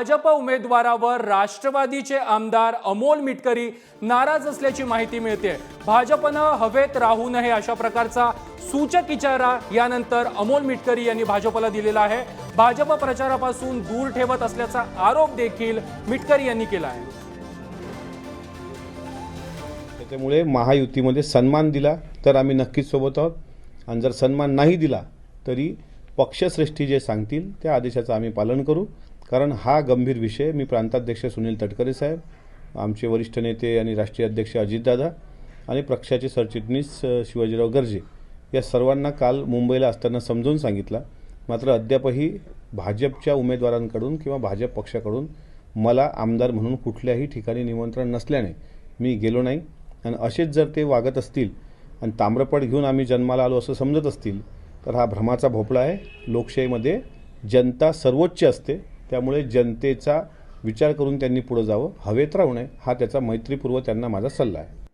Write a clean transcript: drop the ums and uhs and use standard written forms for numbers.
भाजप उमेदवारावर राष्ट्रवादीचे आमदार अमोल मिटकरी नाराज असल्याची माहिती मिळते। भाजपनं हवेत राहू नये अशा प्रकारचा सूचक इशारा यानंतर अमोल मिटकरी यांनी भाजपला दिलेला आहे। भाजप प्रचारापासून दूर ठेवत असल्याचा आरोप देखील मिटकरी यांनी केला आहे। त्यामुळे महायुतीमध्ये सन्मान दिला तर आम्ही नक्कीच सोबत आहोत, आणि जर सन्मान नाही दिला तरी पक्षश्रेष्ठी जे सांगतील त्या आदेशाचं आम्ही पालन करू। कारण हा गंभीर विषय मी प्रांताध्यक्ष सुनील तटकरे साहेब, आमचे वरिष्ठ नेते आणि राष्ट्रीय अध्यक्ष अजितदादा आणि पक्षाचे सरचिटणीस शिवाजीराव गर्जे या सर्वांना काल मुंबईला असताना समजून सांगितलं। मात्र अद्यापही भाजपच्या उमेदवारांकडून किंवा भाजप पक्षाकडून मला आमदार म्हणून कुठल्याही ठिकाणी निमंत्रण नसल्याने मी गेलो नाही। आणि असेच जर ते वागत असतील आणि ताम्रपट घेऊन आम्ही जन्माला आलो असं समजत असतील तर हा भ्रमाचा भोपळा आहे। लोकशाहीमध्ये जनता सर्वोच्च असते, त्यामुळे जनतेचा विचार करून त्यांनी पुढे जावं, हवेत राहू नये हा त्याचा मैत्रीपूर्व त्यांना माझा सल्ला आहे।